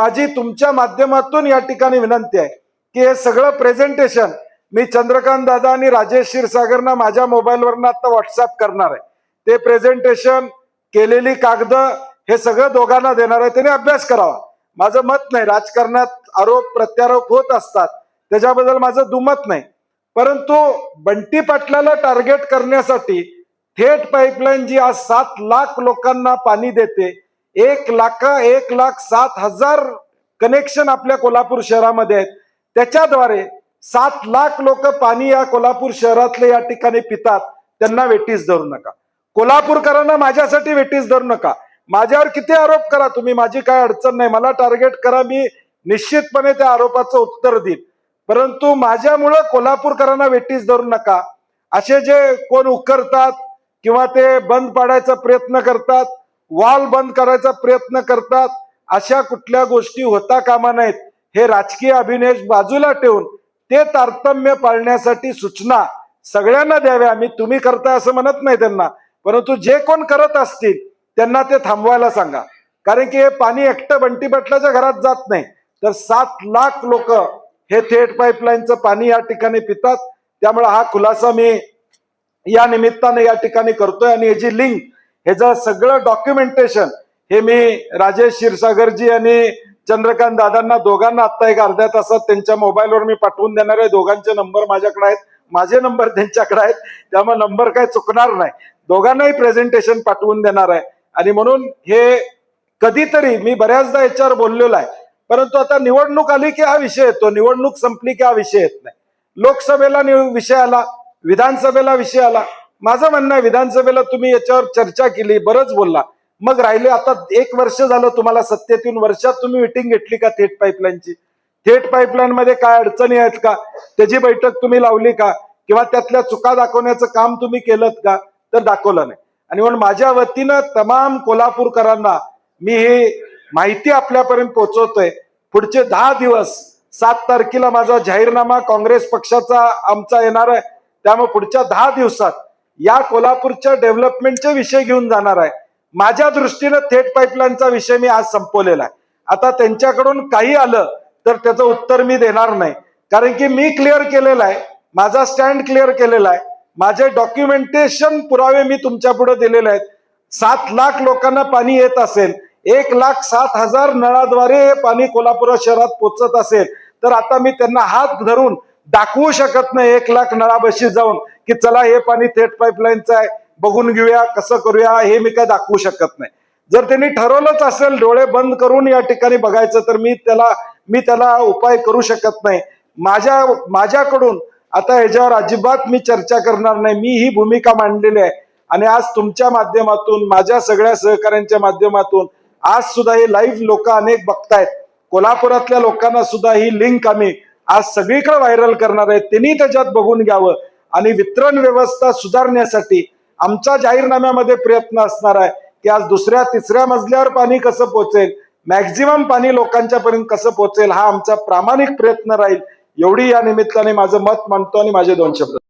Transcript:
माझी तुमच्या माध्यमातून या ठिकाणी विनंती आहे की हे सगळं प्रेझेंटेशन मी चंद्रकांत दादा आणि राजेश क्षीरसागरना माझ्या मोबाईलवरनं आता व्हॉट्सअप करणार आहे। ते प्रेझेंटेशन केलेली कागद हे सगळं दोघांना देणार आहे, त्यांनी अभ्यास करावा। माझं मत नाही, राजकारणात आरोप प्रत्यारोप होत असतात त्याच्याबद्दल माझं दुमत नाही, परंतु बंटी पाटलाला टार्गेट करण्यासाठी थेट पाईपलाईन जी आज 7 लाख लोकांना पाणी देते, 1,07,000 कनेक्शन आपल्या कोल्हापूर शहरामध्ये आहेत, त्याच्याद्वारे 7 लाख लोक पाणी या कोल्हापूर शहरातले या ठिकाणी पितात। त्यांना वेटीस धरू नका, कोल्हापूरकरांना माझ्यासाठी वेटीस धरू नका। माझ्यावर किती आरोप करा तुम्ही, माझी काय अडचण नाही, मला टार्गेट करा, मी निश्चितपणे त्या आरोपाचं उत्तर देईन, परंतु माझ्यामुळे कोल्हापूरकरांना वेटीस धरू नका। असे जे कोण उकरतात किंवा ते बंद पाडायचा प्रयत्न करतात, वॉल बंद करायचा प्रयत्न करतात, अशा कुठल्या गोष्टी होता कामा नयेत। हे राजकीय अभिनय बाजूला ठेवून ते तारतम्य पाळण्यासाठी सूचना सगळ्यांना द्याव्या। मी तुम्ही करताय असं म्हणत नाही त्यांना, परंतु जे कोण करत असतील त्यांना ते थांबवायला सांगा, कारण की हे पाणी एकटं बंटी पाटलाच्या घरात जात नाही, तर 7 लाख लोक हे थेट पाईपलाईनचं पाणी या ठिकाणी पितात। त्यामुळे हा खुलासा मी या निमित्ताने या ठिकाणी करतोय आणि याची लिंक, ह्याचं सगळं डॉक्युमेंटेशन हे मी राजेश क्षीरसागरजी आणि चंद्रकांत दादांना दोघांना आता एक अर्ध्या तासात त्यांच्या मोबाईलवर मी पाठवून देणार आहे। दोघांचे नंबर माझ्याकडे आहेत, माझे नंबर त्यांच्याकडे आहेत, त्यामुळे नंबर काही चुकणार नाही, दोघांनाही प्रेझेंटेशन पाठवून देणार आहे। आणि म्हणून हे कधीतरी मी बऱ्याचदा याच्यावर बोललेलो आहे, परंतु आता निवडणूक आली की हा विषय येतो, निवडणूक संपली की हा विषय येत नाही। लोकसभेला विषय आला, विधानसभेला विषय आला, माझं म्हणणं आहे विधानसभेला तुम्ही याच्यावर चर्चा केली, बरंच बोलला, मग राहिले आता 1 वर्ष झालं तुम्हाला सत्तेत येऊन, वर्षात तुम्ही मीटिंग घेतली का थेट पाईपलाईनची? थेट पाईपलाईन मध्ये काय अडचणी आहेत का त्याची बैठक तुम्ही लावली का? किंवा त्यातल्या चुका दाखवण्याचं काम तुम्ही केलं का? तर दाखवलं नाही। आणि म्हणून माझ्या वतीनं तमाम कोल्हापूरकरांना मी ही माहिती आपल्यापर्यंत पोहोचवतोय। पुढचे 10 दिवस, 7 तारखेला माझा जाहीरनामा काँग्रेस पक्षाचा आमचा येणार आहे, त्यामुळे पुढच्या 10 दिवसात या कोल्हापूरच्या डेव्हलपमेंटचे विषय घेऊन जाणार आहे। माझ्या दृष्टीने थेट पाईपलाईनचा विषय मी आज संपवलेला आहे। आता त्यांच्याकडून काही आलं तर त्याचं उत्तर मी देणार नाही, कारण की मी क्लिअर केलेलं आहे, माझा स्टँड क्लिअर केलेला आहे, माझे डॉक्युमेंटेशन पुरावे मी तुमच्या पुढे दिलेले आहेत। 7 लाख लोकांना पाणी येत असेल, 1,07,000 नळाद्वारे हे पाणी कोल्हापूर शहरात पोहोचत असेल, तर आता मी त्यांना हात धरून दाखवू शकत नाही 1 लाख नळाबशी जाऊन की चला हे पाणी थेट पाईपलाईनचं आहे, बघून घेऊया, कसं करूया, हे मी काय दाखवू शकत नाही। जर त्यांनी ठरवलंच असेल डोळे बंद करून या ठिकाणी बघायचं, तर मी त्याला उपाय करू शकत नाही। माझ्याकडून आता ह्याच्यावर अजिबात मी चर्चा करणार नाही, मी ही भूमिका मांडलेली आहे। आणि आज तुमच्या माध्यमातून, माझ्या सगळ्या सहकाऱ्यांच्या माध्यमातून आज सुद्धा हे लाईव्ह लोक अनेक बघतायत, कोल्हापुरातल्या लोकांना सुद्धा ही लिंक आम्ही आज सगळीकडे व्हायरल करणार आहे, त्यांनी त्याच्यात बघून घ्यावं आणि वितरण व्यवस्था सुधारण्यासाठी आमच्या जाहीरनाम्यामध्ये प्रयत्न असणार आहे की आज 2ऱ्या 3ऱ्या मजल्यावर पाणी कसं पोहोचेल, मॅक्झिमम पाणी लोकांच्या पर्यंत कसं पोहोचेल, हा आमचा प्रामाणिक प्रयत्न राहील। एवढी या निमित्ताने माझं मत मांडतो आणि माझे 2 शब्द